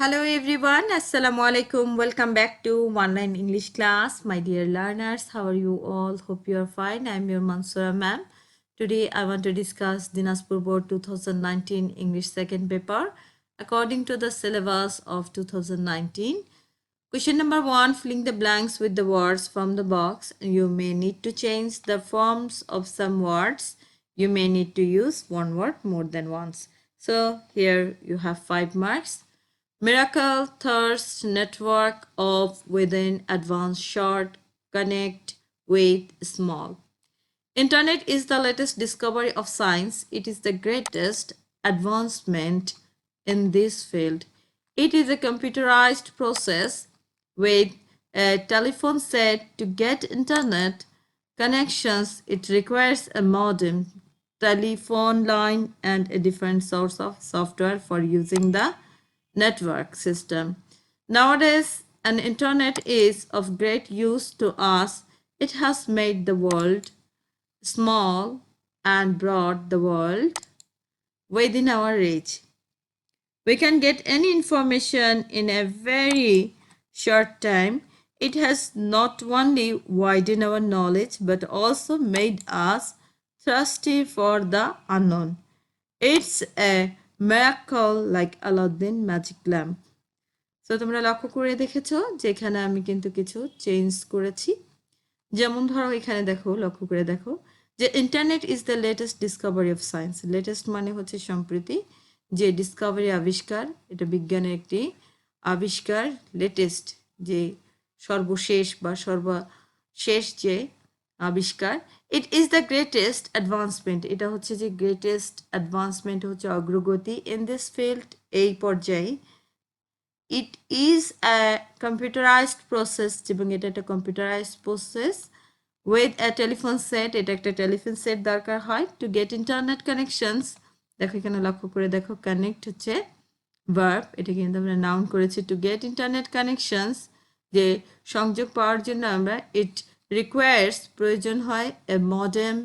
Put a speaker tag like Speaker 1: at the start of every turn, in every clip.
Speaker 1: Hello everyone, Assalamu alaikum. Welcome back to Online English class. My dear learners, how are you all? Hope you are fine. I am your Mansoora ma'am. Today I want to discuss Dinaspur Board 2019 English second paper according to the syllabus of 2019. Question number 1, filling the blanks with the words from the box. You may need to change the forms of some words. You may need to use one word more than once. So here you have 5 marks. Miracle Thirst Network of Within Advanced Short Connect with Small. Internet is the latest discovery of science. It is the greatest advancement in this field. It is a computerized process with a telephone set to get internet connections. It requires a modem, telephone line, and a different source of software for using the network system. Nowadays, an internet is of great use to us. It has made the world small and brought the world within our reach. We can get any information in a very short time. It has not only widened our knowledge but also made us thirsty for the unknown. It's a miracle like Aladdin magic lamp. So তোমরা লক্ষ্য করে দেখেছো যে এখানে আমি কিন্তু কিছু change করেছি। যেমন ধরো এখানে দেখো, লক্ষ্য করে দেখো যে internet is the latest Discovery of science. Latest মানে হচ্ছে সম্প্রতি যে ডিসকভারি আবিষ্কার, এটা বিজ্ঞানের একটি আবিষ্কার। লেটেস্ট যে সর্বশেষ বা সর্বশেষ যে আবিষ্কার। It is the greatest advancement, এটা হচ্ছে যে গ্রেটেস্ট অ্যাডভান্সমেন্ট হচ্ছে অগ্রগতি ইন দিস ফিল্ড, এই পর্যায়ে। It is a computerized process এবং এটা একটা computerized process with a telephone set, এটা একটা টেলিফোন সেট দরকার হয় to get internet connections। দেখো এখানে লক্ষ্য করে দেখো, connect হচ্ছে verb, এটা কিন্তু আমরা noun করেছি to get internet connections, যে সংযোগ পাওয়ার জন্য আমরা it requires প্রয়োজন হয় a modem,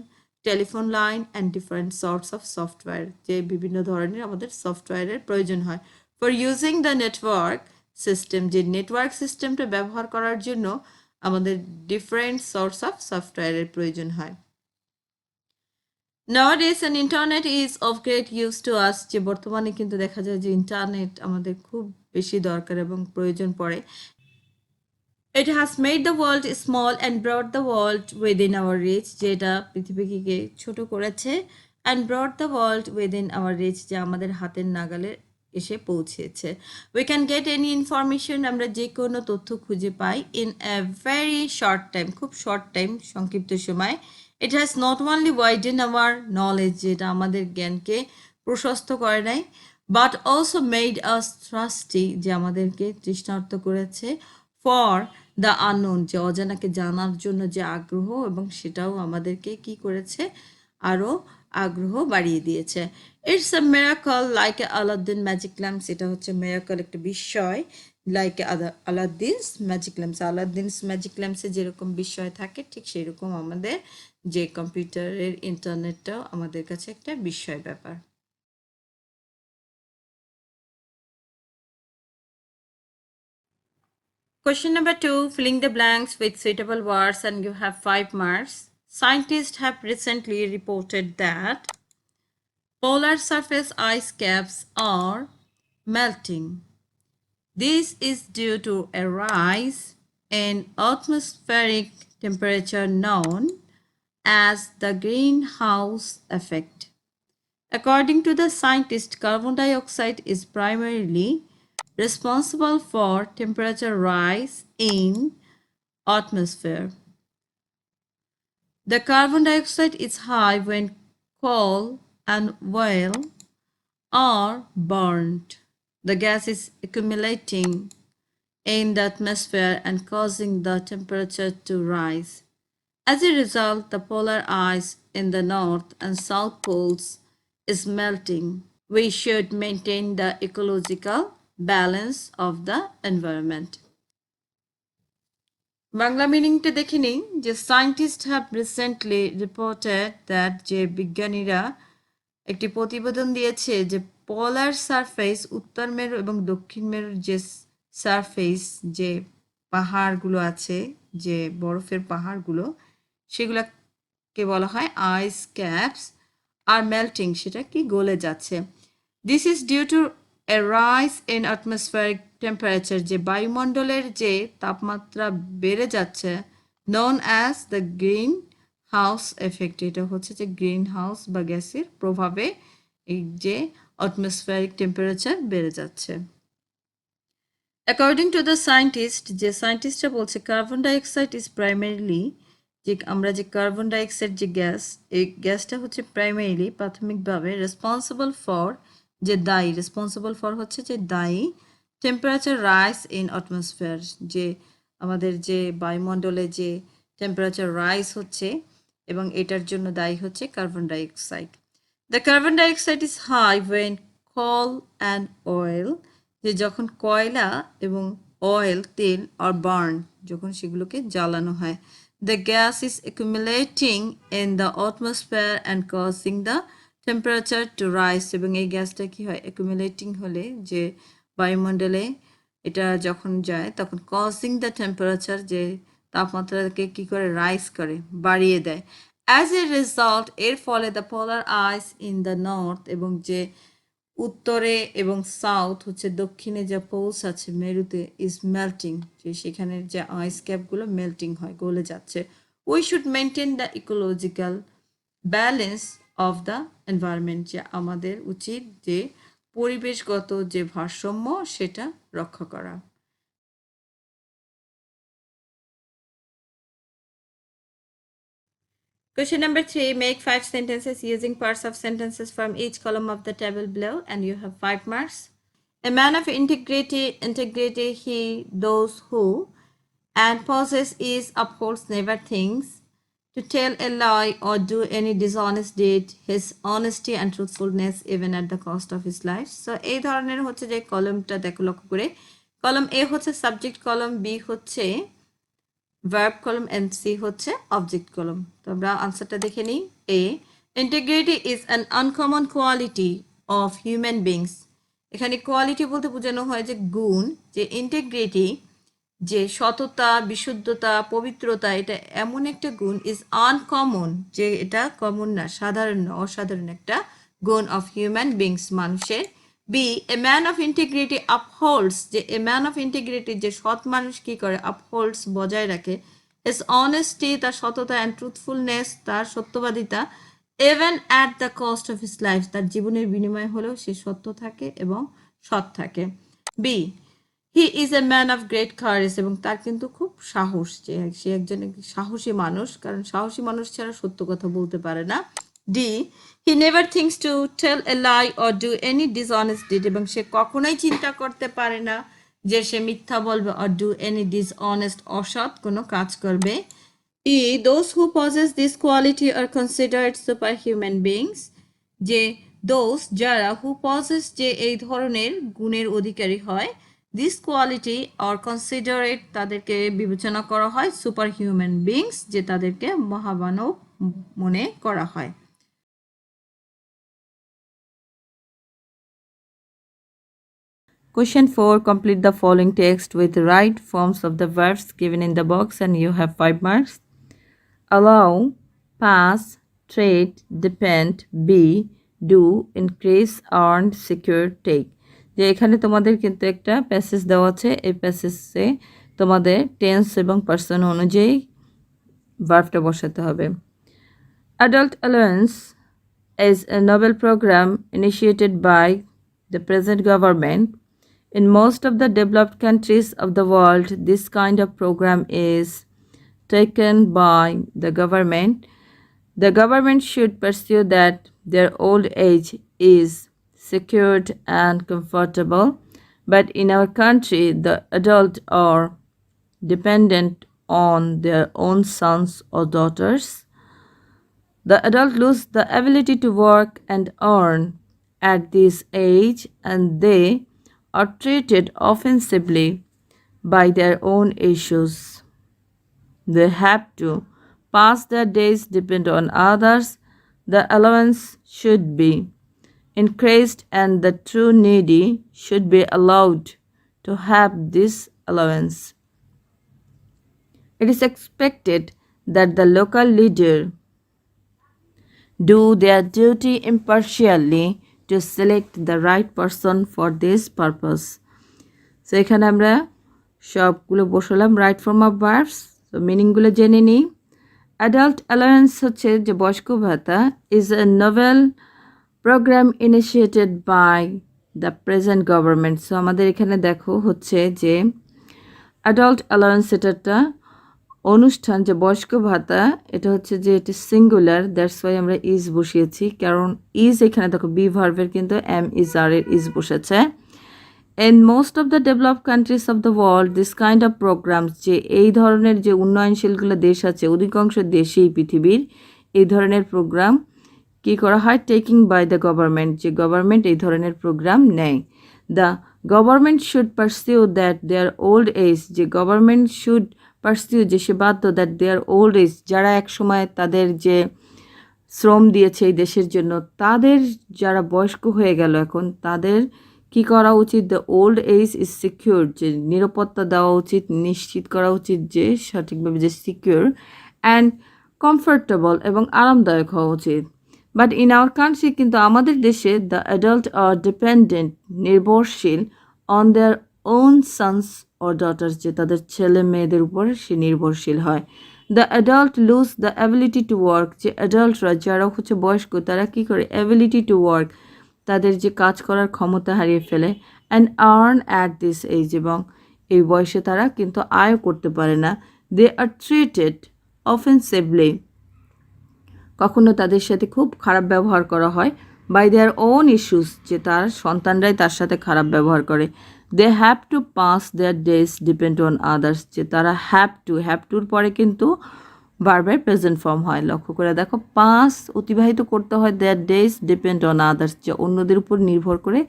Speaker 1: telephone line and different sorts of software, যে বিভিন্ন ধরনের আমাদের সফটওয়্যারের প্রয়োজন হয় for using the network system, যে নেটওয়ার্ক সিস্টেমটা ব্যবহার করার জন্য আমাদের ডিফারেন্ট সোর্স অফ সফটওয়্যারের প্রয়োজন হয়। Nowadays an internet is of great use to us, যে বর্তমানে কিন্তু দেখা যায় যে ইন্টারনেট আমাদের খুব বেশি দরকার এবং প্রয়োজন পড়ে। It has made the world small and brought the world within our reach, যেটা পৃথিবীকে ছোট করেছে, and brought the world within our reach, যে আমাদের হাতের নাগালে এসে পৌঁছেছে। We can get any information, আমরা যে কোনো তথ্য খুঁজে পাই in a very short time, খুব শর্ট টাইম, সংক্ষিপ্ত সময়। It has not only widened our knowledge, যেটা আমাদের জ্ঞানকে প্রশস্ত করে নাই, but also made us thirsty, যে আমাদেরকে তৃষ্ণার্ত করেছে, for the unknown, যে অজানাকে জানার জন্য যে আগ্রহ, এবং সেটাও আমাদেরকে কি করেছে, আরো আগ্রহ বাড়িয়ে দিয়েছে। It's a miracle like Aladdin magic lamps, এটা হচ্ছে মিরাকল একটা বিস্ময়, লাইক আলাদ্দিনস ম্যাজিক ল্যাম্পস, আলাদ্দিনস ম্যাজিক ল্যাম্পসে যেরকম বিস্ময় থাকে ঠিক সেরকম আমাদের যে কম্পিউটারের ইন্টারনেটটাও আমাদের কাছে একটা বিস্ময় ব্যাপার। Question number 2, filling the blanks with suitable words, and you have 5 marks. Scientists have recently reported that polar surface ice caps are melting. This is due to a rise in atmospheric temperature known as the greenhouse effect. According to the scientists, carbon dioxide is primarily responsible for temperature rise in atmosphere. The carbon dioxide is high when coal and oil are burned. The gas is accumulating in the atmosphere and causing the temperature to rise. As a result, the polar ice in the north and south poles is melting. We should maintain the ecological balance of the environment. Bangla মিনিংটা দেখে নিই, যে scientist have recently reported that, যে বিজ্ঞানীরা একটি প্রতিবেদন দিয়েছে যে পোলার সারফেস, উত্তর মেরু এবং দক্ষিণ মেরুর যে সারফেস, যে পাহাড়গুলো আছে, যে বরফের পাহাড়গুলো, সেগুলোকে বলা হয় আইস ক্যাপস। আর মেল্টিং, সেটা কি গলে যাচ্ছে। This is due to a rise in atmospheric temperature, যে বায়ুমণ্ডলের যে তাপমাত্রা বেড়ে যাচ্ছে, known as the greenhouse effect. এটা হচ্ছে যে গ্রিন হাউস বা গ্যাসের প্রভাবে এই যে অ্যাটমসফিয়ারিক টেম্পারেচার বেড়ে যাচ্ছে। অ্যাকর্ডিং টু দ্য সায়েন্টিস্ট, যে সায়েন্টিস্টরা বলছে কার্বন ডাইঅক্সাইড ইজ প্রাইমারিলি, যে আমরা যে কার্বন ডাইঅক্সাইড যে গ্যাস, এই গ্যাসটা হচ্ছে প্রাইমারিলি প্রাথমিকভাবে রেসপন্সিবল ফর, যে দায়ী, রেসপন্সিবল ফর হচ্ছে যে দায়ী টেম্পারেচার রাইজ ইন অ্যাটমসফিয়ার, যে আমাদের যে বায়ুমণ্ডলে যে টেম্পারেচার রাইজ হচ্ছে এবং এটার জন্য দায়ী হচ্ছে carbon dioxide. The carbon dioxide is high when coal and oil, যে যখন কয়লা এবং অয়েল, তেল আর বার্ন, যখন সেগুলোকে জ্বালানো হয়, the gas is accumulating in the atmosphere and causing the temperature to rise, এবং এই গ্যাসটা কি হয়, accumulating হলে, যে বায়ুমণ্ডলে এটা যখন যায় তখন causing the temperature, যে তাপমাত্রাকে কি করে, রাইজ করে, বাড়িয়ে দেয়। অ্যাজ এ রেজাল্ট, এর ফলে the polar ice in the north, এবং যে উত্তরে এবং সাউথ হচ্ছে দক্ষিণে যে পোলস আছে মেরুতে, ইজ মেল্টিং, যে সেখানের যে আইস ক্যাপগুলো মেল্টিং হয়, গলে যাচ্ছে। We should maintain the ecological balance of the environment, যে আমাদের উচিত যে পরিবেশগত যে ভারসাম্য সেটা রক্ষা করা। Question number 3, make 5 sentences using parts of sentences from each column of the table below, and you have 5 marks. A man of integrity he, those who, and possess is, upholds, never thinks to tell a lie or do any dishonest deed, his honesty and truthfulness even at the cost of his life. So এই ধরনের হচ্ছে যে কলমটা দেখো লক্ষ্য করে, কলম এ হচ্ছে সাবজেক্ট কলম, বি হচ্ছে ভার্ব কলম এন্ড সি হচ্ছে অবজেক্ট কলম। তো আমরা আনসারটা দেখে নিই। A, integrity is an uncommon quality of human beings. এখানে কোয়ালিটি বলতে বোঝানো হয় যে গুণ, যে ইন্টিগ্রিটি, যে সততা, বিশুদ্ধতা, পবিত্রতা, এটা এমন একটা গুণ, ইজ আনকমন, যে এটা কমন না, সাধারণ না, অসাধারণ একটা গুণ অফ হিউম্যান বিংস, মানুষের। B, a man of integrity upholds, যে এ ম্যান অফ ইন্টিগ্রিটি, যে সৎ মানুষ কি করে, আপহোল্ডস, বজায় রাখে, হিজ অনেস্টি, তার সততা, অ্যান্ড ট্রুথফুলনেস, তার সত্যবাদিতা, even at the cost of his life, তার জীবনের বিনিময় হলেও সে সত্য থাকে এবং সৎ থাকে। B, he is a man of great courage, এবং তার কিন্তু খুব সাহস, যে সে একজন সাহসী মানুষ, কারণ সাহসী মানুষ ছাড়া সত্য কথা বলতে পারে না। D, he never thinks to tell a lie or do any dishonest deed, এবং সে কখনোই চিন্তা করতে পারে না যে সে মিথ্যা বলবে, অর ডু এনি ডিসঅনেস্ট, অসৎ কোনো কাজ করবে। E, those who possess this quality are considered super human beings, যে দোজ, যারা, হু পজেস, যে এই ধরনের গুণের অধিকারী হয়, দিস কোয়ালিটি অর কনসিডারেট, তাদেরকে বিবেচনা করা হয়, সুপার হিউম্যান বিংস, যে তাদেরকে মহামানব মনে করা হয়। Question 4. Complete the following text with the right forms of the verbs given in the box, and you have 5 marks. Allow, pass, trade, depend, be, do, increase, earn, secure, take. যে এখানে তোমাদের কিন্তু একটা প্যাসেজ দেওয়া আছে, এই প্যাসেজে তোমাদের tense এবং পার্সন অনুযায়ী ভার্বটা বসাতে হবে। Adult Allowance is a novel program initiated by the present government. In most of the developed countries of the world, this kind of program is taken by the government. The government should pursue that their old age is secured and comfortable, but in our country, the adults are dependent on their own sons or daughters. The adults lose the ability to work and earn at this age, and they are treated offensively by their own issues. They have to pass their days, depend on others. The allowance should be
Speaker 2: increased and the true needy should be allowed to have this allowance. It is expected that the local leader do their duty impartially to select the right person for this purpose. So এখানে আমরা সবগুলো বসালাম right form of verbs. তো মিনিংগুলো জেনে নিই। Adult allowance হচ্ছে যে বয়স্ক ভাতা is a novel programme initiated by the present government. So আমাদের এখানে দেখো হচ্ছে যে অ্যাডাল্ট অ্যালাউয়েন্স এটা একটা অনুষ্ঠান, যে বয়স্ক ভাতা এটা হচ্ছে যে এটা সিঙ্গুলার, দ্যাটস ওয়াই আমরা ইজ বসিয়েছি, কারণ ইজ এখানে দেখো বি ভার্বের কিন্তু এম ইজ আর এর ইজ বসেছে। In most of the develop countries of the world this kind of programs, যে এই ধরনের যে উন্নয়নশীলগুলো দেশ আছে অধিকাংশ দেশেই পৃথিবীর এই ধরনের প্রোগ্রাম কী করা হয়, টেকিং বাই দ্য গভর্নমেন্ট, যে গভর্নমেন্ট এই ধরনের প্রোগ্রাম নেয়। The government should pursue that their old age, যে গভর্নমেন্ট শুড পারসিউ যে সে বাধ্য, দ্যাট দেয়ার ওল্ড এজ যারা এক সময় তাদের যে শ্রম দিয়েছে এই দেশের জন্য, তাদের যারা বয়স্ক হয়ে গেল এখন তাদের কি করা উচিত, the old age is secure, যে নিরাপত্তা দেওয়া উচিত, নিশ্চিত করা উচিত যে সঠিকভাবে যে সিকিউর অ্যান্ড কমফোর্টেবল এবং আরামদায়ক হওয়া উচিত। বাট ইন আওয়ার কান্ট্রি, কিন্তু আমাদের দেশে দ্য অ্যাডাল্ট আর ডিপেন্ডেন্ট নির্ভরশীল on their own sons or daughters, যে তাদের ছেলে মেয়েদের উপর সে নির্ভরশীল হয়। The adult lose the ability to work, যে অ্যাডাল্টরা যারা হচ্ছে বয়স্ক তারা কী করে, অ্যাবিলিটি টু ওয়ার্ক তাদের যে কাজ করার ক্ষমতা হারিয়ে ফেলে, and earn at this age, এবং এই বয়সে তারা কিন্তু আয়ও করতে পারে না। দে আর ট্রিটেড অফেন্সিভলি, কখনো তাদের সাথে খুব খারাপ ব্যবহার করা হয়, বাই দেয়ার ওন ইস্যুস, যে তার সন্তানরাই তার সাথে খারাপ ব্যবহার করে। They have to pass their days depend on others, যে তারা হ্যাভ টুর পরে কিন্তু ভার্বের প্রেজেন্ট ফর্ম হয়। লক্ষ্য করে দেখো, পাস অতিবাহিত করতে হয়, দেয়ার ডেজ ডিপেন্ড অন আদার্স, যে অন্যদের উপর নির্ভর করে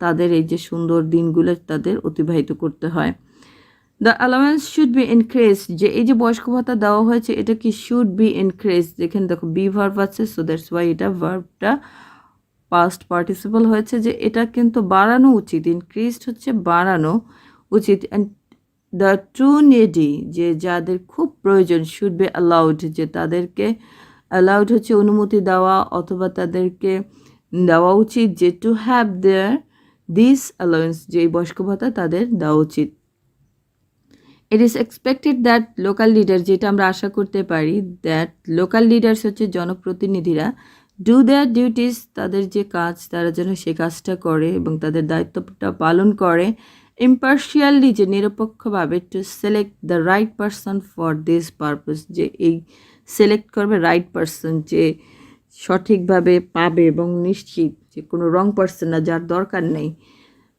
Speaker 2: তাদের এই যে সুন্দর দিনগুলো তাদের অতিবাহিত করতে হয়। The allowance should be increase, যে এই যে বয়স্ক ভাতা দেওয়া হয়েছে এটা কি শুড বি ইনক্রিজ, যেখানে দেখো বি ভার্ব আছে, সো দ্যাটস ওয়াই এটা ভার্বটা পাস্ট পার্টিসিপল হয়েছে, যে এটা কিন্তু বাড়ানো উচিত, ইনক্রিজড হচ্ছে বাড়ানো উচিত। অ্যান্ড দ্য ট্রু নিডি, যে যাদের খুব প্রয়োজন, শুড বি অ্যালাউড, যে তাদেরকে অ্যালাউড হচ্ছে অনুমতি দেওয়া অথবা তাদেরকে দেওয়া উচিত, যে to have their this allowance, যে এই বয়স্ক ভাতা তাদের দেওয়া উচিত। It is expected that local leader, যেটা আমরা আশা করতে পারি, দ্যাট লোকাল লিডার্স হচ্ছে জনপ্রতিনিধিরা, ডু দেয়ার ডিউটিস, তাদের যে কাজ তারা যেন সে কাজটা করে এবং তাদের দায়িত্বটা পালন করে, ইম্পার্শিয়ালি, যে নিরপেক্ষভাবে, to select the right person for this purpose, যে এই সিলেক্ট করবে রাইট পারসন, যে সঠিকভাবে পাবে এবং নিশ্চিত যে কোনো রং পারসন না, যার দরকার নেই,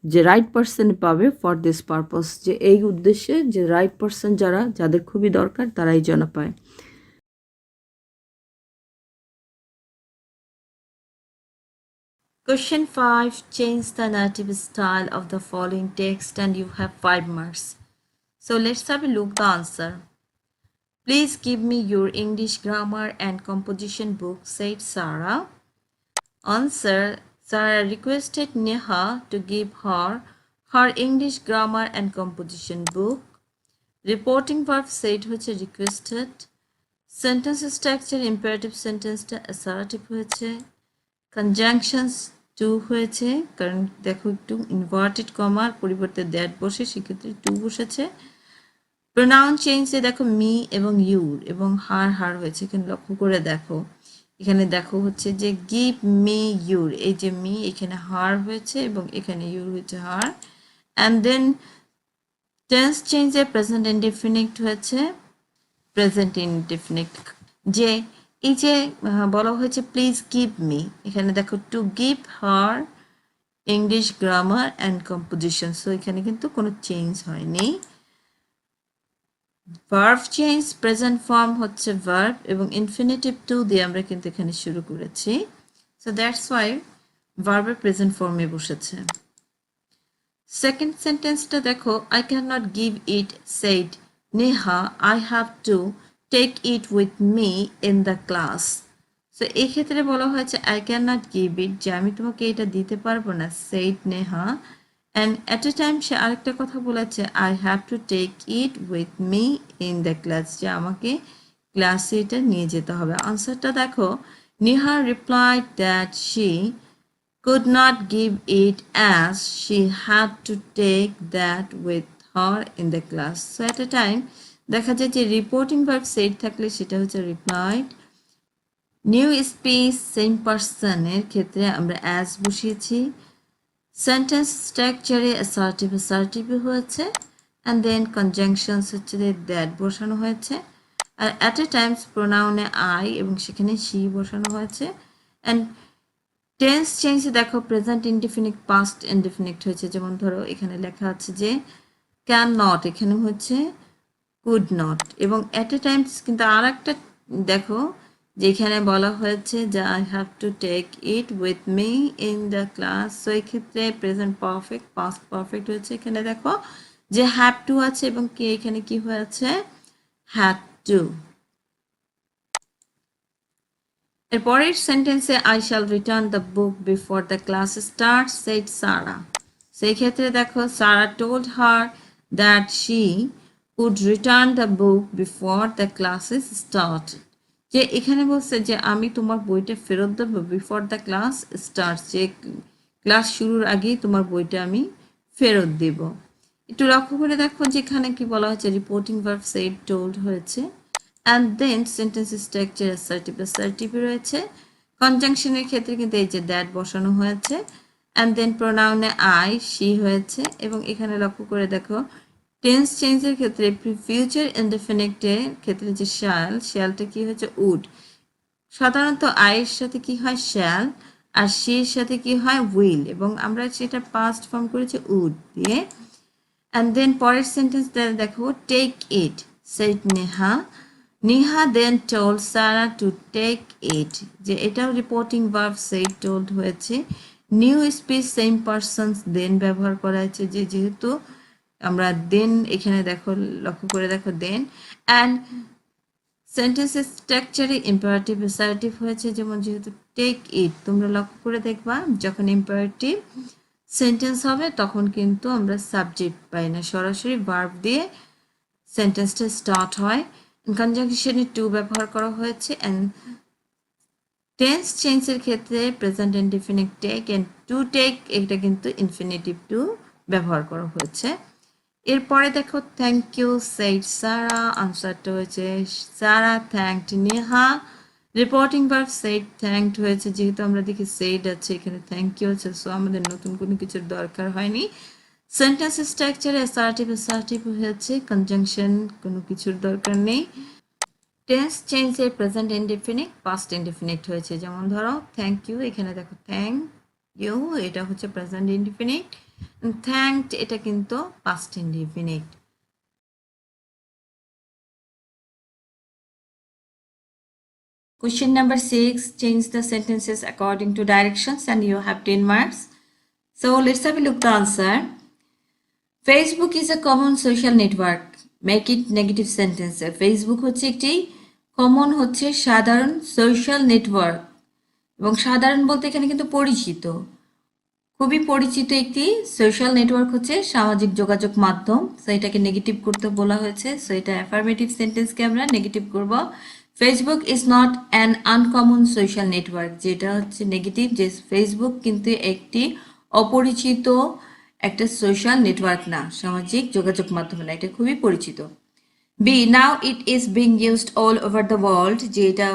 Speaker 2: যে রাইট পারসন পাবে ফর দিস পারপাস, যে এই উদ্দেশ্যে যে রাইট পারসন যাদের খুবই দরকার তারাই যেন পায়।
Speaker 1: Question 5. Change the narrative style of the following text and you have 5 marks. So let's have a look the answer. Please give me your English grammar and composition book, said Sarah. Answer. Sarah requested Neha to give her English grammar and composition book. Reporting verb said হচ্ছে requested. Sentence structure imperative sentence টা assertive হয়েছে। Conjunctions to হয়েছে, কারণ দেখো একটু inverted কমার পরিবর্তে that বসে সেক্ষেত্রে টু বসেছে। প্রোনাউন চেঞ্জে দেখো মি এবং ইউর এবং হার হয়েছে, এখানে লক্ষ্য করে দেখো, এখানে দেখো হচ্ছে যে গিভ মি ইউর, এই যে মি এখানে হার হয়েছে এবং এখানে ইউর হয়েছে হার। অ্যান্ড দেন টেন্স চেঞ্জে প্রেজেন্ট ইনডিফিনিট হয়েছে, প্রেজেন্ট ইনডিফিনিট, যে এই যে বলা হয়েছে প্লিজ গিভ মি, এখানে দেখো to give her English grammar and composition, so এখানে কিন্তু কোনো চেঞ্জ হয়নি। ভার্ব চেঞ্জ, প্রেজেন্ট ফর্ম হচ্ছে ভার্ব এবং ইনফিনিটিভ টু দিয়ে আমরা কিন্তু এখানে শুরু করেছি, সো দ্যাটস ওয়াই ভার্বের প্রেজেন্ট ফর্মে বসেছে। সেকেন্ড সেন্টেন্সটা দেখো, I can not give it said Neha, I have to take it with me in the class. So এই ক্ষেত্রে বলা হয়েছে I can not give it, যে আমি তোমাকে এটা দিতে পারবো না, said Neha. And at a time সে আরেকটা কথা বলেছে, I have to take it with me in the class, যে আমাকে ক্লাসে এটা নিয়ে যেতে হবে। আনসারটা দেখো, Neha replied that she could not give it as she had to take that with her in the class. So at a time দেখা যায় যে রিপোর্টিং ভার্ব সেড থাকলে সেটা হচ্ছে রিপ্লাইড। নিউ স্পেস সেম পারসনের ক্ষেত্রে আমরা অ্যাজ বসিয়েছি। সেন্টেন্স স্ট্রাকচারে অ্যাসার্টিভ হয়েছে, অ্যান্ড দেন কনজাংশনস হচ্ছে দ্যাট বসানো হয়েছে। আর অ্যাট এ টাইমস প্রোনাউনে আই এবং সেখানে শি বসানো হয়েছে। অ্যান্ড টেন্স চেঞ্জে দেখো প্রেজেন্ট ইনডিফিনিট পাস্ট ইনডিফিনিট হয়েছে। যেমন ধরো এখানে লেখা আছে যে ক্যান নট, এখানে হচ্ছে কুড নট। এবং অ্যাট এ টাইমস কিন্তু আর একটা দেখো যেখানে বলা হয়েছে যে I have to take it with me in the class. So এই ক্ষেত্রে প্রেজেন্ট পারফেক্ট পাস্ট পারফেক্ট হয়েছে। এখানে দেখো যে হ্যাভ টু আছে এবং কি এখানে কি হয়েছে, হ্যাড টু। এরপরের সেন্টেন্সে I shall return the book before the class start said Sara. সেই ক্ষেত্রে দেখো Sara told her that she would return the book before the classes start, যে এখানে বলছে যে আমি তোমার বইটা ফেরত দেবো বিফোর দ্য ক্লাস স্টার্ট, যে ক্লাস শুরুর আগেই তোমার বইটা আমি ফেরত দেব। একটু লক্ষ্য করে দেখো যেখানে কি বলা হয়েছে, রিপোর্টিং ভার্ব সেড টোল্ড হয়েছে, and then sentence structure assertive রয়েছে। কনজাংশনের ক্ষেত্রে কিন্তু এই যে দ্যাট বসানো হয়েছে, অ্যান্ড দেন প্রোনাউনে আই শি হয়েছে। এবং এখানে লক্ষ্য করে দেখো টেন্স চেঞ্জের ক্ষেত্রে ফিউচার ইনডেফিনিটের ক্ষেত্রে যে শ্যালটা কি হয়েছে উড। সাধারণত আয়ের সাথে কি হয় শ্যাল, আর শির সাথে কি হয় উইল, এবং আমরা সেটা পাস্ট ফর্ম করেছি উড দিয়ে। অ্যান্ড দেন পরের সেন্টেন্স দেখো take it said Neha. Neha then told Sara to take it, যে এটাও রিপোর্টিং ভার্ব সেড টোল্ড হয়েছে। New speech same persons then ব্যবহার করা হয়েছে, যে যেহেতু আমরা দেন এখানে দেখো লক্ষ্য করে দেখো দেন। অ্যান্ড সেন্টেন্সের স্ট্রাকচারে ইম্পারেটিভ অ্যাসার্টিভ হয়েছে, যেমন যেহেতু টেক ইট তোমরা লক্ষ্য করে দেখবা যখন ইম্পারেটিভ সেন্টেন্স হবে তখন কিন্তু আমরা সাবজেক্ট পাই না, সরাসরি ভার্ব দিয়ে সেন্টেন্সটা স্টার্ট হয়। কনজাংশনে টু ব্যবহার করা হয়েছে। অ্যান্ড টেন্স চেঞ্জের ক্ষেত্রে present indefinite take and to take, এটা কিন্তু ইনফিনিটিভ টু ব্যবহার করা হয়েছে। এরপরে দেখো থ্যাংক ইউ সেইড সারা, আনসারটা হয়েছে Sara thanked Neha. Reporting verb said thanked হয়েছে, যেহেতু আমরা দেখি সেইড আছে এখানে থ্যাংক ইউ আছে, সো আমাদের নতুন কোনো কিছুর দরকার হয়নি। সেন্টেন্স স্ট্রাকচারে অ্যাসার্টিভ হয়েছে, কনজাংশন কোনো কিছুর দরকার নেই। টেন্স চেঞ্জে প্রেজেন্ট ইনডিফিনিট পাস্ট ইনডিফিনিট হয়েছে, যেমন ধরো থ্যাংক ইউ, এখানে দেখো থ্যাংক ইউ এটা হচ্ছে প্রেজেন্ট ইনডিফিনিট, থ্যাঙ্কড এটা কিন্তু past indefinite. Question number 6, change the sentences according to directions and you have 10 marks. So let's have a look the answer. Facebook is a common social network. Make it negative sentence. Facebook হচ্ছে একটি common হচ্ছে সাধারণ social network, এবং সাধারণ বলতে এখানে কিন্তু পরিচিত, খুবই পরিচিত একটি সোশ্যাল নেটওয়ার্ক হচ্ছে সামাজিক যোগাযোগ মাধ্যম। সো এটাকে নেগেটিভ করতে বলা হয়েছে, সো এটা অ্যাফার্মেটিভ সেন্টেন্সকে আমরা নেগেটিভ করব। Facebook is not an uncommon social network, যেটা হচ্ছে নেগেটিভ, যে ফেসবুক কিন্তু একটি অপরিচিত একটা সোশ্যাল নেটওয়ার্ক না, সামাজিক যোগাযোগ মাধ্যম না, এটা খুবই পরিচিত। B now it is being used all over the world, যে এটা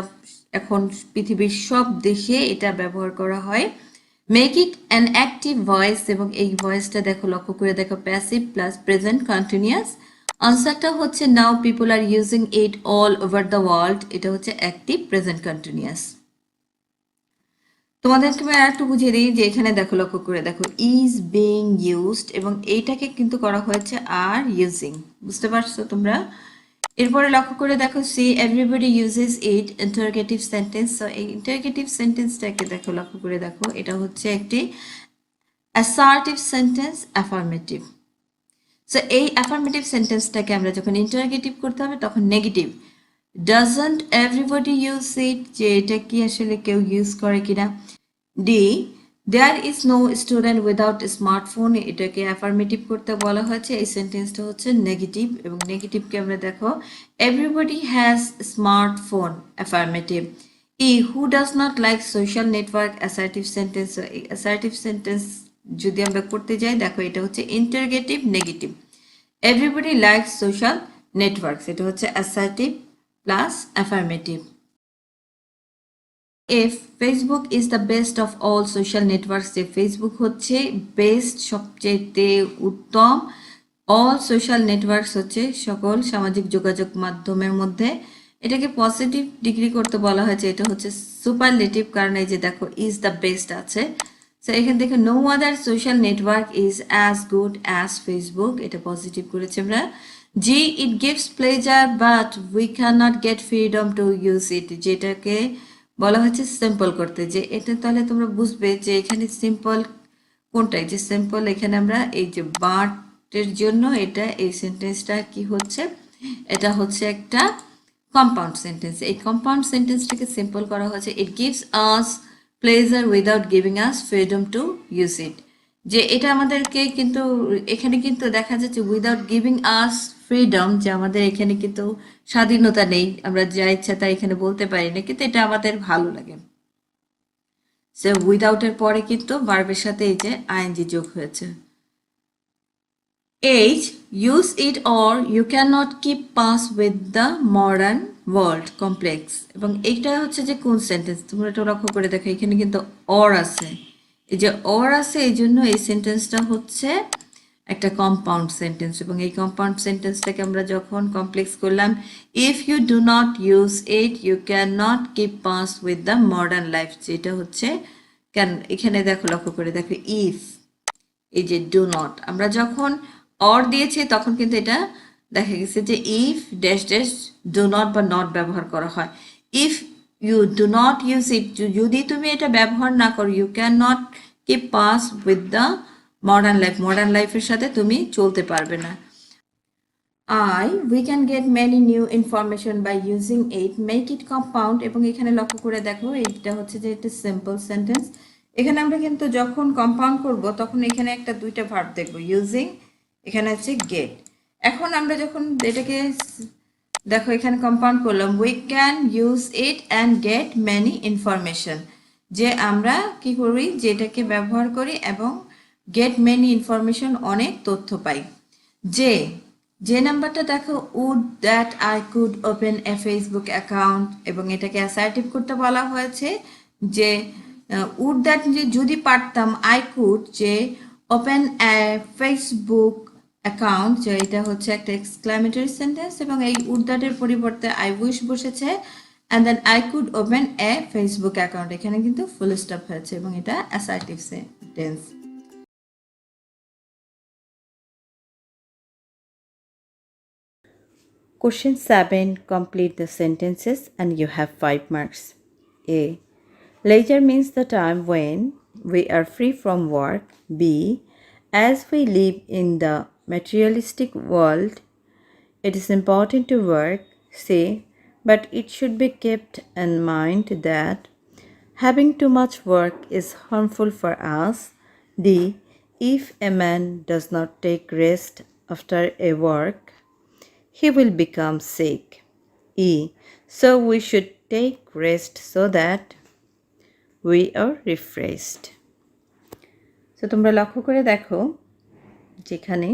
Speaker 1: এখন পৃথিবীর সব দেশে এটা ব্যবহার করা হয়। Make it an active voice, এবং এই ভয়েসটা দেখো লক্ষ্য করে দেখো প্যাসিভ প্লাস প্রেজেন্ট কন্টিনিউয়াস। আনসারটা হচ্ছে now people are using it all over the world, এটা হচ্ছে অ্যাক্টিভ প্রেজেন্ট কন্টিনিউয়াস। তোমাদেরকে আমি আর একটু বুঝিয়ে দিই, যে এখানে দেখো লক্ষ্য করে দেখো ইজ বিং ইউজড, এবং এইটাকে কিন্তু করা হয়েছে আর ইউজিং, বুঝতে পারছো তোমরা। এরপরে লক্ষ্য করে দেখো সি এভরিবডি ইউজেস ইট ইন্টারোগেটিভ সেন্টেন্স। সো এই ইন্টারোগেটিভ সেন্টেন্সটাকে দেখো লক্ষ্য করে দেখো এটা হচ্ছে একটি অ্যাসার্টিভ সেন্টেন্স, অ্যাফার্মেটিভ। সো এই অ্যাফার্মেটিভ সেন্টেন্সটাকে আমরা যখন ইন্টারোগেটিভ করতে হবে তখন negative Doesn't everybody use it? যে এটা কি আসলে কেউ ইউজ করে কিনা? D, there is no student without smartphone, এটাকে অ্যাফার্মেটিভ করতে বলা হয়েছে। এই সেন্টেন্সটা হচ্ছে নেগেটিভ, এবং নেগেটিভকে আমরা দেখো everybody has smartphone, affirmative. E, who does not like social network, assertive sentence. Assertive sentence যদি আমরা করতে যাই, দেখো এটা হচ্ছে interrogative negative. Everybody likes social networks, এটা হচ্ছে assertive plus affirmative. if Facebook is the best of all social networks, যে ফেসবুক হচ্ছে বেস্ট, সবচেয়ে উত্তম, অল সোশ্যাল নেটওয়ার্কস হচ্ছে সকল সামাজিক যোগাযোগ মাধ্যমের মধ্যে, এটাকে পজিটিভ ডিগ্রি করতে বলা হয়েছে। এটা হচ্ছে সুপারলেটিভ, কারণ এই যে দেখো ইজ দ্য বেস্ট আছে। সো এখান থেকে no other social network is as good as Facebook, এটা পজিটিভ করেছি আমরা। G, it gives pleasure but we can not get freedom to use it, যেটাকে বলা হচ্ছে সিম্পল করতে। যে এটা তাহলে তোমরা বুঝবে যে এখানে সিম্পল কোনটাই, যে সিম্পল এখানে আমরা এই যে বাটের জন্য এটা, এই সেন্টেন্সটা কি হচ্ছে, এটা হচ্ছে একটা কম্পাউন্ড সেন্টেন্স। এই কম্পাউন্ড সেন্টেন্সটাকে সিম্পল করা হয়েছে। It gives us pleasure without giving us freedom to use ইট, যে এটা আমাদেরকে কিন্তু এখানে কিন্তু দেখা যাচ্ছে উইদাউট গিভিং আস ফ্রিডম, যে আমাদের এখানে কিন্তু স্বাধীনতা নেই, আমরা যা ইচ্ছা তাই এখানে বলতে পারি না, কিন্তু এটা আমাদের ভালো লাগে। সে উইদাউটের পরে কিন্তু ভার্বের সাথে এই যে আইএনজি যোগ হয়েছে। H, use it or you can not keep pace with the modern world complex, এবং এইটা হচ্ছে যে কোন সেন্টেন্স, তোমরা এটা লক্ষ্য করে দেখো এখানে কিন্তু অর আছে, এই যে অর আছে, এই জন্য এই সেন্টেন্সটা হচ্ছে একটা কম্পাউন্ড সেন্টেন্স। এবং এই কম্পাউন্ড সেন্টেন্সটাকে আমরা যখন কমপ্লেক্স করলাম, if you do not use it you can not keep pace with the modern life, যেটা হচ্ছে কেন এখানে দেখো লক্ষ্য করে দেখো ইফ, এই যে ডু নট, আমরা যখন অর দিয়েছি তখন কিন্তু এটা দেখা গেছে যে if dash dash do not বা নট ব্যবহার করা হয়। If you do not use it, যদি তুমি এটা ব্যবহার না করো, you can not keep pace with the modern life, modern লাইফের সাথে তুমি চলতে পারবে না। we can get many new information by using it, make it compound, এবং এখানে লক্ষ্য করে দেখো এইটা হচ্ছে যে এটা সিম্পল সেন্টেন্স। এখানে আমরা কিন্তু যখন কম্পাউন্ড করব তখন এখানে একটা দুইটা ভার্ব দেখবো, ইউজিং, এখানে আছে গেট। এখন আমরা যখন এটাকে দেখো এখানে কম্পাউন্ড করলাম, we can use it and get many information, যে আমরা কি করি, যেটাকে ব্যবহার করি এবং গেট মেনি ইনফরমেশন, অনেক তথ্য পাই। যে নাম্বারটা দেখো, would that I could open a Facebook account, এবং এটাকে অ্যাসার্টিভ করতে বলা হয়েছে যে উড দ্যাট, যে যদি পারতাম, আই কুড, যে ওপেন এ ফেসবুক অ্যাকাউন্ট, যে এটা হচ্ছে একটা এক্সক্লামেটরি সেন্টেন্স, এবং এই উড দ্যাটের পরিবর্তে আই উইশ বসেছে, and then I could open a Facebook account, এখানে কিন্তু ফুল স্টপ হয়েছে এবং এটা assertive sentence.
Speaker 2: Question 7. Complete the sentences and you have 5 marks. A. Leisure means the time when we are free from work. B. As we live in the materialistic world, it is important to work. C. But it should be kept in mind that having too much work is harmful for us. D. If a man does not take rest after a work, he will become sick. E. So we should take rest so that we are refreshed. So তোমরা লক্ষ্য করে দেখো যেখানে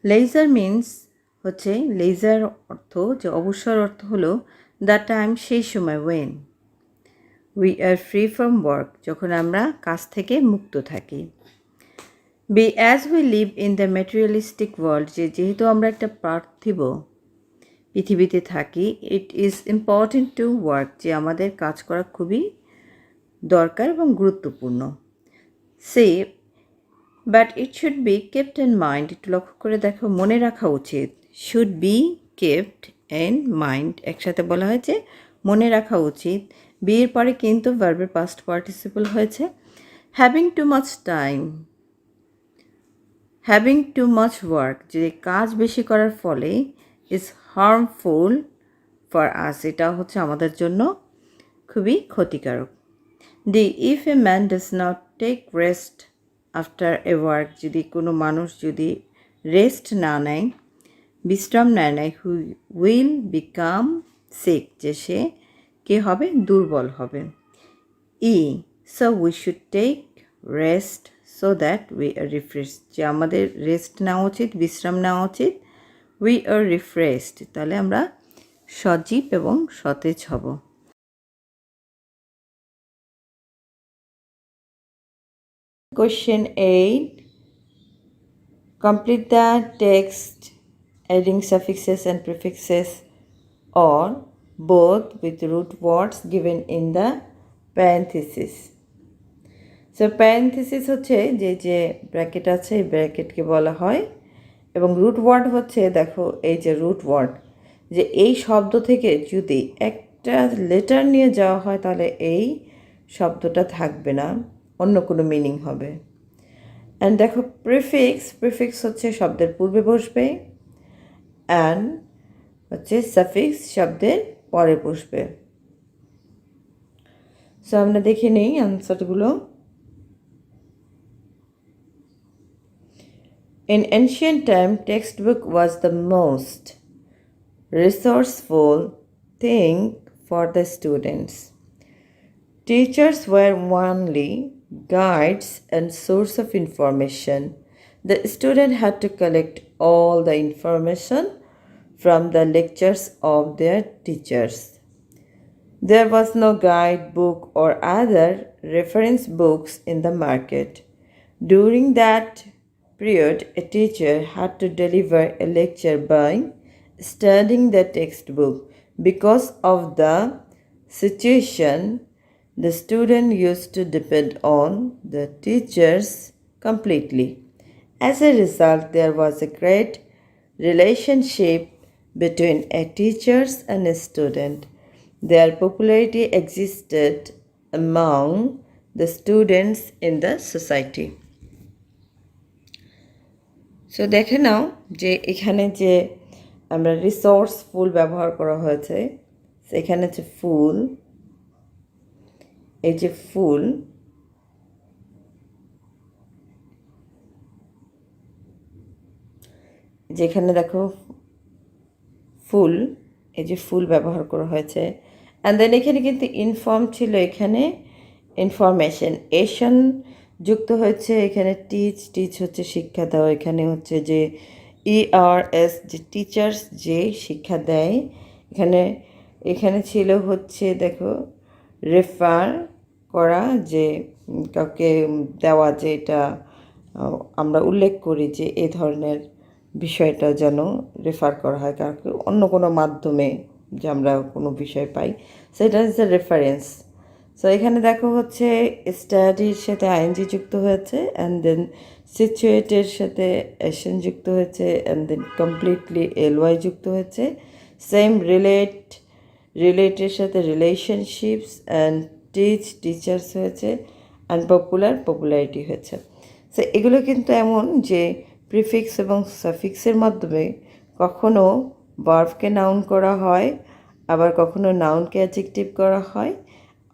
Speaker 2: laser means হচ্ছে, laser অর্থ, যে অবসর অর্থ হলো দ্য টাইম, সেই সময়, when we are free from work, যখন আমরা কাজ থেকে মুক্ত থাকি। B, as we live in the materialistic world, যেহেতু আমরা একটা পার্থিব পৃথিবীতে থাকি, it is important to work, যে আমাদের কাজ করা খুবই দরকার এবং গুরুত্বপূর্ণ। সে, but it should be kept in mind, একটু লক্ষ্য করে দেখো, মনে রাখা উচিত। Should be kept in mind, একসাথে বলা হয়েছে, মনে রাখা উচিত। বিয়ের পরে কিন্তু ভার্বের পাস্ট পার্টিসিপল হয়েছে। Having too much time, having too much work, যে কাজ বেশি করার ফলে ইজ হার্মফুল ফর আস, এটা হচ্ছে আমাদের জন্য খুবই ক্ষতিকারক। D, if a man does not take rest after a work, যদি কোনো মানুষ যদি রেস্ট না নেয়, বিশ্রাম নেয়, হু উইল বিকাম সিক, যে সে কে হবে, দুর্বল হবে। E, so we should take rest so that we are refresh, যে আমাদের রেস্ট নেওয়া উচিত, বিশ্রাম নেওয়া উচিত। উই আর রিফ্রেশড, তাহলে আমরা সজীব এবং সতেজ হব। Question 8. Complete the text adding suffixes and prefixes or both with root words given in the parenthesis. So parenthesis হচ্ছে যে ব্র্যাকেট আছে, এই ব্র্যাকেটকে বলা হয়, এবং রুট ওয়ার্ড হচ্ছে, দেখো এই যে রুট ওয়ার্ড, যে এই শব্দ থেকে যদি একটা লেটার নিয়ে যাওয়া হয় তাহলে এই শব্দটা থাকবে না, অন্য কোনো মিনিং হবে। অ্যান্ড দেখো প্রিফিক্স হচ্ছে শব্দের পূর্বে বসবে, অ্যান্ড হচ্ছে সাফিক্স শব্দের পরে বসবে। সো আমরা দেখে নিই আনসারগুলো। In ancient time, textbook was the most resourceful thing for the students. Teachers were only guides and source of information. The student had to collect all the information from the lectures of their teachers. There was no guidebook or other reference books in the market. During that period, a teacher had to deliver a lecture by studying the textbook. Because of the situation, the student used to depend on the teachers completely. As a result, there was a great relationship between a teacher and a student. Their popularity existed among the students in the society. So দেখে নাও যে এখানে যে আমরা resourceful ব্যবহার করা হয়েছে, সেখানে হচ্ছে ফুল, এই যে ফুল, যেখানে দেখো ফুল, এই যে ফুল ব্যবহার করা হয়েছে। অ্যান্ড দেন এখানে কিন্তু ইনফর্ম ছিল, এখানে ইনফরমেশন, এশন যুক্ত হয়েছে, এখানে টিচ হচ্ছে শিক্ষা দেওয়া, এখানে হচ্ছে যে ERS যে টিচার্স যে শিক্ষা দেয়, এখানে ছিল হচ্ছে দেখো রেফার করা, যে কাউকে দেওয়া, যে এটা আমরা উল্লেখ করি যে এই ধরনের বিষয়টা যেন রেফার করা হয় কাউকে, অন্য কোনো মাধ্যমে যে আমরা কোনো বিষয় পাই, সেটা হচ্ছে রেফারেন্স। সো এখানে দেখো হচ্ছে স্টাডির সাথে আইএনজি যুক্ত হয়েছে, অ্যান্ড দেন সিচুয়েটের সাথে এশন যুক্ত হয়েছে, অ্যান্ড দেন কমপ্লিটলি LY যুক্ত হয়েছে, সেম রিলেটের সাথে রিলেশনশিপস, অ্যান্ড টিচার্স হয়েছে, অ্যান্ড পপুলারিটি হয়েছে। সো এগুলো কিন্তু এমন যে প্রিফিক্স এবং সাফিক্সের মাধ্যমে কখনো ভার্বকে নাউন করা হয়, আবার কখনো নাউনকে অ্যাডজেক্টিভ করা হয়,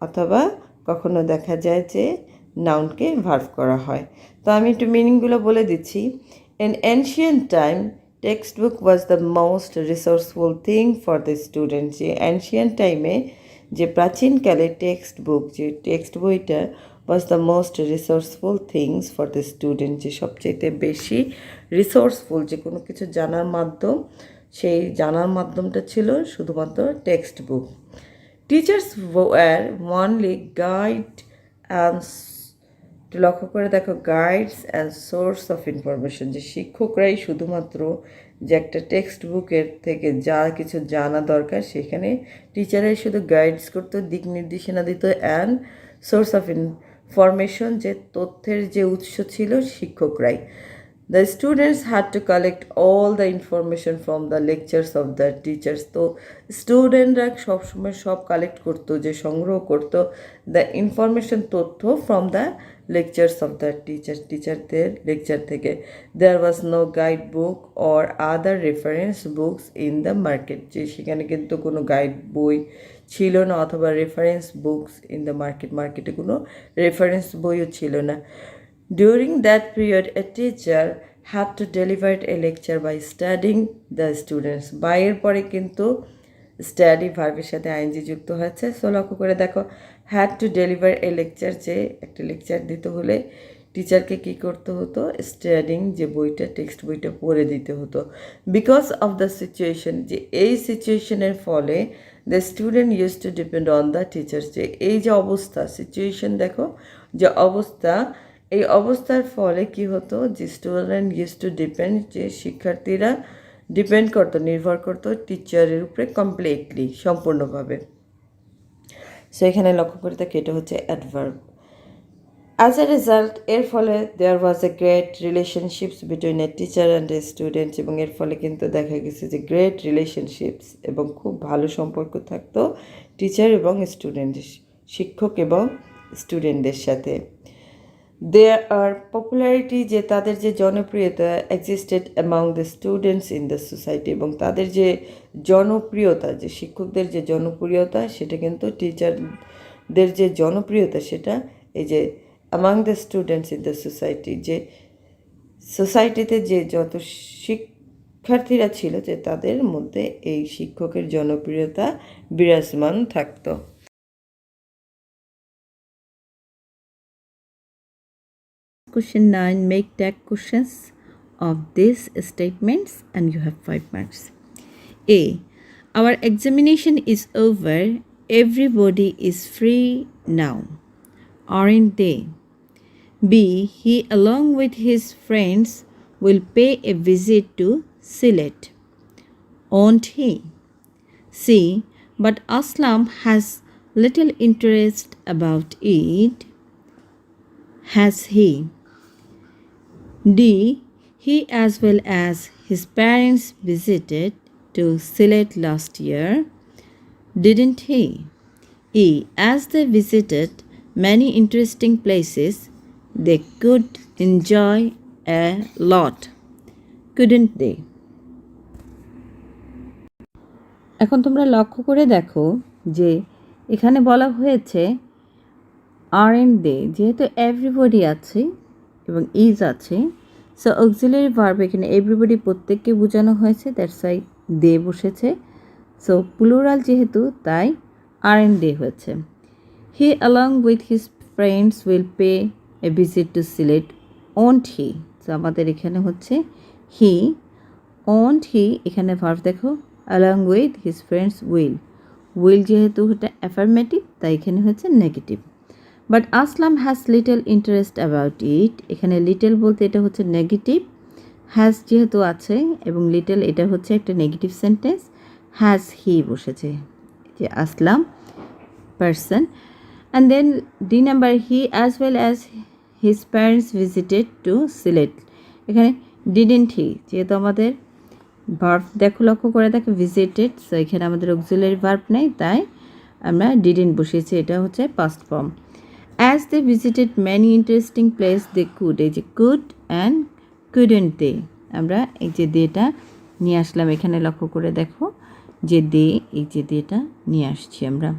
Speaker 2: অথবা কখনো দেখা যায় যে নাউনকে ভার্ব করা হয়। তো আমি একটু মিনিংগুলো বলে দিচ্ছি। In ancient time, text book was the most resourceful thing for the student, যে এনশিয়েন্ট টাইমে যে প্রাচীনকালে টেক্সট বুক, যে টেক্সট বইটা was the most resourceful things for the student, যে সবচেয়ে বেশি রিসোর্সফুল, যে কোনো কিছু জানার মাধ্যম, সেই জানার মাধ্যমটা ছিল শুধুমাত্র textbook. Teachers were only guide and, লক্ষ্য করে দেখো, guides and source of information, যে শিক্ষকরাই শুধুমাত্র যে একটা টেক্সট বুকের থেকে যা কিছু জানা দরকার সেখানে টিচারাই শুধু গাইডস করতো, দিক নির্দেশনা দিত, অ্যান্ড সোর্স অফ ইনফরমেশন, যে তথ্যের যে উৎস ছিল শিক্ষকরাই। The students had to collect all the information from the lectures of the teachers. তো স্টুডেন্টরা সবসময় সব কালেক্ট করতো, যে সংগ্রহ করতো দ্য ইনফরমেশন, তথ্য from the
Speaker 3: lectures of the টিচারদের লেকচার থেকে। There was no guide book or other reference books in the market, যে সেখানে কিন্তু কোনো গাইড বই ছিল না অথবা রেফারেন্স বুকস ইন দ্য মার্কেটে কোনো রেফারেন্স বইও ছিল না। During that period, a teacher had to deliver a lecture by studying the students. বাইয়ের পরে কিন্তু স্টাডি ভার্বের সাথে আইএনজি যুক্ত হয়েছে। সো লক্ষ্য করে দেখো, had to deliver a lecture, যে একটা লেকচার দিতে হলে টিচারকে কী করতে হতো, স্টাডিং যে বইটা টেক্সট বইটা পড়ে দিতে হতো। বিকজ অফ দ্য সিচুয়েশন, যে এই সিচুয়েশনের ফলে the student use to depend on the teachers, যে এই যে অবস্থা সিচুয়েশন দেখো যে অবস্থা, এই অবস্থার ফলে কি হতো, যে স্টুডেন্ট ইউজ টু ডিপেন্ড, যে শিক্ষার্থীরা ডিপেন্ড করতো নির্ভর করতো টিচারের উপরে কমপ্লিটলি সম্পূর্ণভাবে। সো এখানে লক্ষ্য করে দেখি এটা হচ্ছে অ্যাডভার্ব। অ্যাজ এ রেজাল্ট, এর ফলে there was a great relationships between a teacher and a students, এবং এর ফলে কিন্তু দেখা গেছে যে গ্রেট রিলেশনশিপস এবং খুব ভালো সম্পর্ক থাকতো টিচার এবং স্টুডেন্ট, শিক্ষক এবং স্টুডেন্টদের সাথে। দেয়ার আর পপুলারিটি, যে তাদের যে জনপ্রিয়তা existed among the students in the society, এবং তাদের যে জনপ্রিয়তা, যে শিক্ষকদের যে জনপ্রিয়তা সেটা কিন্তু টিচারদের যে জনপ্রিয়তা সেটা এই যে among the students in the society, যে সোসাইটিতে যে যত শিক্ষার্থীরা ছিল যে তাদের মধ্যে এই শিক্ষকের জনপ্রিয়তা বিরাজমান থাকতো।
Speaker 2: Question 9. Make tag questions of these statements and you have 5 marks. A. Our examination is over. Everybody is free now. Aren't they? B. He along with his friends will pay a visit to Sylhet. Won't he? C. But Aslam has little interest about it. Has he? D. He as well as his parents visited to Sylhet last year. Didn't he? E. As they visited many interesting places, they could enjoy a lot. Couldn't they? এখন তোমরা লক্ষ্য করে দেখো যে এখানে বলা হয়েছে aren't দে, যেহেতু এভরিবডি আছে এবং ইজ আছে, সো অক্সিলারি ভার্ব এখানে এভরিবডি প্রত্যেককে বোঝানো হয়েছে, দ্যাটস ওয়াই দে বসেছে। সো প্লুরাল যেহেতু তাই আরেন্ট দে হয়েছে। He along with his friends will pay a visit to Sylhet. Won't he, so আমাদের এখানে হচ্ছে হি। ওন্ট হি এখানে ভার্ব দেখো, along with his friends will যেহেতু এটা অ্যাফার্মেটিভ তাই এখানে হচ্ছে negative. But Aslam has little interest about it, এখানে লিটল বলতে এটা হচ্ছে নেগেটিভ, হ্যাজ যেহেতু আছে এবং লিটল এটা হচ্ছে একটা নেগেটিভ সেন্টেন্স, হ্যাজ হি বসেছে, যে Aslam person. And then D number, he as well as his parents visited to Sylhet, এখানে ডিডেন্ট হি, যেহেতু আমাদের ভার্ব দেখো লক্ষ্য করে দেখো ভিজিটেড, সো এখানে আমাদের অক্সিলারি ভার্ব নেই তাই আমরা ডিডেন্ট বসিয়েছি, এটা হচ্ছে past form. As they visited many interesting place they could, এই যে কুড অ্যান্ড কুডেন্ট দে, আমরা এই যে দেটা নিয়ে আসলাম, এখানে লক্ষ্য করে দেখো যে দে, এই যে দেটা নিয়ে আসছি আমরা।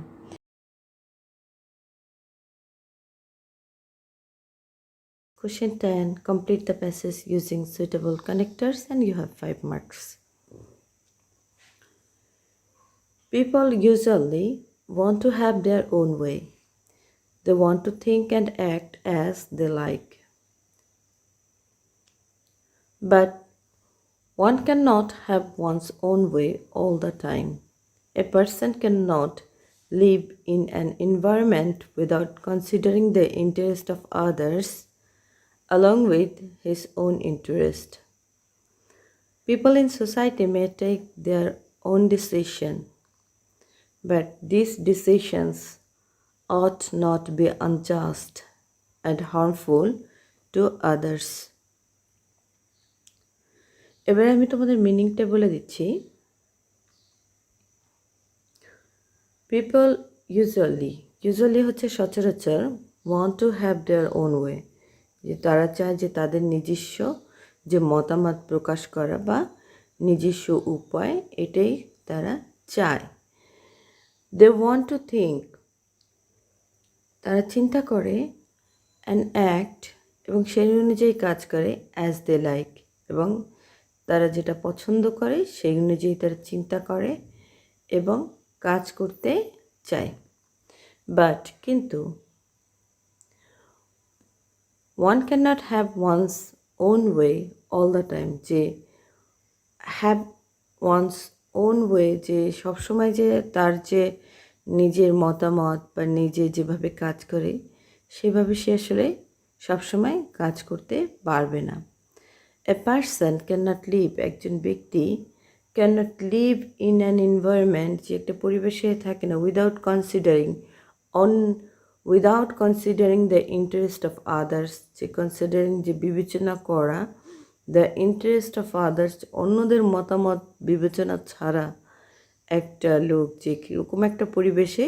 Speaker 3: Question 10. Complete the passage using suitable connectors and you have 5 marks. People usually want to have their own way. They want to think and act as they like. But one cannot have one's own way all the time. A person cannot live in an environment without considering the interest of others along with his own interest. People in society may take their own decision, but these decisions ought not be unjust and harmful to others. এবারে আমি তোমাদের মিনিংটা বলে দিচ্ছি। People usually হচ্ছে সচরাচর, want to have their own way, যে তারা চায় যে তাদের নিজস্ব যে মতামত প্রকাশ করা বা নিজস্ব উপায়, এটাই তারা চায়। দে ওয়ান্ট টু থিঙ্ক, তারা চিন্তা করে, অ্যান্ড অ্যাক্ট, এবং সেই অনুযায়ী কাজ করে, অ্যাজ দে লাইক, এবং তারা যেটা পছন্দ করে সেই অনুযায়ী তারা চিন্তা করে এবং কাজ করতে চায়। বাট কিন্তু one cannot have one's own way all the time, যে have one's own way, যে সবসময় যে তার যে নিজের মতামত বা নিজে যেভাবে কাজ করে সেভাবে সে আসলে সবসময় কাজ করতে পারবে না। A person cannot live, একজন ব্যক্তি cannot live in an environment, যে একটা পরিবেশে থাকে না, without considering the interest of others, যে considering, যে বিবেচনা করা, the interest of others, অন্যদের মতামত বিবেচনা ছাড়া একটা লোক যে এরকম একটা পরিবেশে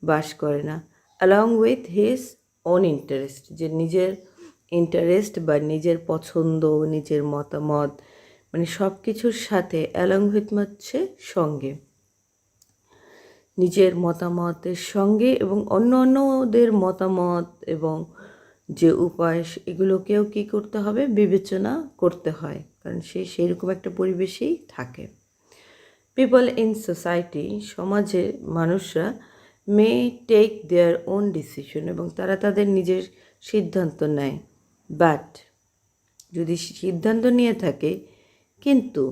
Speaker 3: বাস করে না। along with his own interest, যে নিজের ইন্টারেস্ট বা নিজের পছন্দ, নিজের মতামত, মানে সব কিছুর সাথে, along with হচ্ছে সঙ্গে, নিজের মতামতের সঙ্গে এবং অন্য অন্যদের মতামত এবং যে উপায়, এগুলোকেও কী করতে হবে, বিবেচনা করতে হয়, কারণ সে সেইরকম একটা পরিবেশেই থাকে। পিপল ইন সোসাইটি, সমাজের মানুষরা, may take their own decision, এবং তারা তাদের নিজের সিদ্ধান্ত নেয়। বাট, যদি সিদ্ধান্ত নিয়ে থাকে, কিন্তু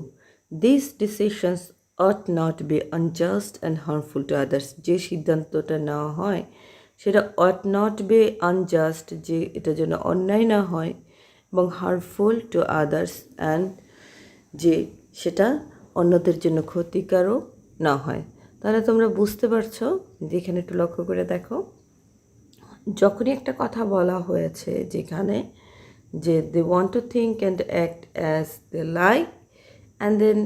Speaker 3: this decisions ought not be unjust and harmful to others, যে সিদ্ধান্তটা নেওয়া হয় সেটা অট নট বি আনজাস্ট, যে এটা যেন অন্যায় না হয়, এবং হার্মফুল টু আদার্স, অ্যান্ড যে সেটা অন্যদের জন্য ক্ষতিকারও না হয়। তাহলে তোমরা বুঝতে পারছো, যেখানে একটু লক্ষ্য করে দেখো, যখনই একটা কথা বলা হয়েছে যেখানে যে they want to think and act as they like, and then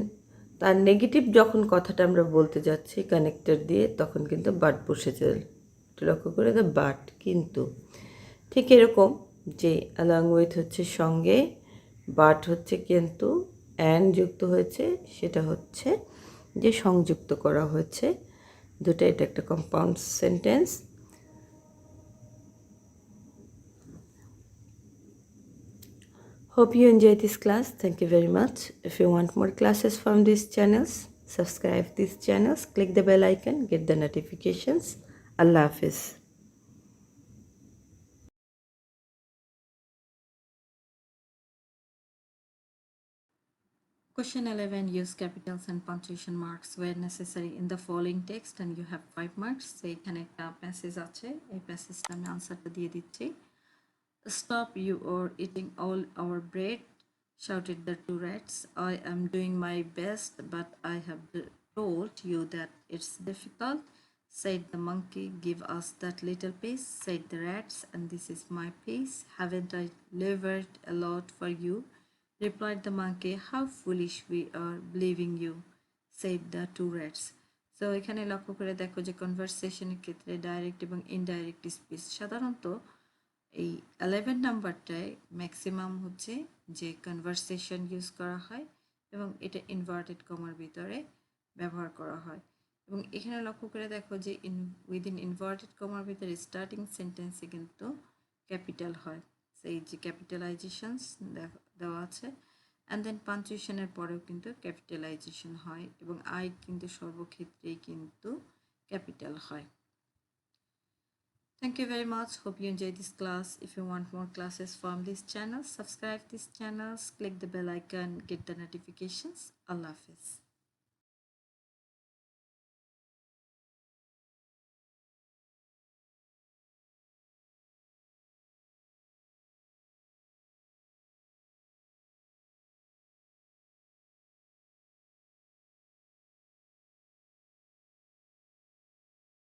Speaker 3: তার নেগেটিভ যখন কথাটা আমরা বলতে যাচ্ছি কানেক্টর দিয়ে, তখন কিন্তু বাট বসেছে, একটু লক্ষ্য করে দে, বাট, কিন্তু। ঠিক এরকম যে অ্যালং উইথ হচ্ছে সঙ্গে, বাট হচ্ছে কিন্তু, অ্যান্ড যুক্ত হয়েছে, সেটা হচ্ছে যে সংযুক্ত করা হয়েছে দুটো, এটা একটা compound sentence. Hope you enjoy this class. Thank you very much. If you want more classes from these channels, subscribe these channels, click the bell icon, get the notifications. Allah Hafiz.
Speaker 1: Question 11. Use capitals and punctuation marks where necessary in the following text and you have 5 marks. So এখানে একটা passage আছে, এই প্যাসেজটা আমি আনসারটা দিয়ে দিচ্ছি। Stop, you are eating all our bread, shouted the two rats. I am doing my best, but I have told you that it's difficult, said the monkey. Give us that little piece, said the rats, and this is my piece. Haven't I labored a lot for you? Replied the monkey. How foolish we are, believing you, said the two rats. So এখানে লক্ষ্য করে দেখো যে কনভারসেশনের ক্ষেত্রে direct এবং indirect speech সাধারণত এই 11 নাম্বারটায় maximum হচ্ছে যে কনভারসেশন ইউজ করা হয় এবং এটা ইনভার্টেড কমার ভিতরে ব্যবহার করা হয়। এবং এখানে লক্ষ্য করে দেখো যে উইদিন ইনভার্টেড কমার ভিতরে স্টার্টিং সেন্টেন্সে কিন্তু ক্যাপিটাল হয়, সেই যে ক্যাপিটালাইজেশনস দেওয়া আছে, অ্যান্ড দেন পাঞ্চুয়েশনের পরেও কিন্তু ক্যাপিটালাইজেশন হয় এবং আই কিন্তু সর্বক্ষেত্রেই কিন্তু ক্যাপিটাল হয়। Thank you very much. Hope you enjoyed this class. If you want more classes from this channel, subscribe this channel, click the bell icon, get the notifications. Allah Hafiz.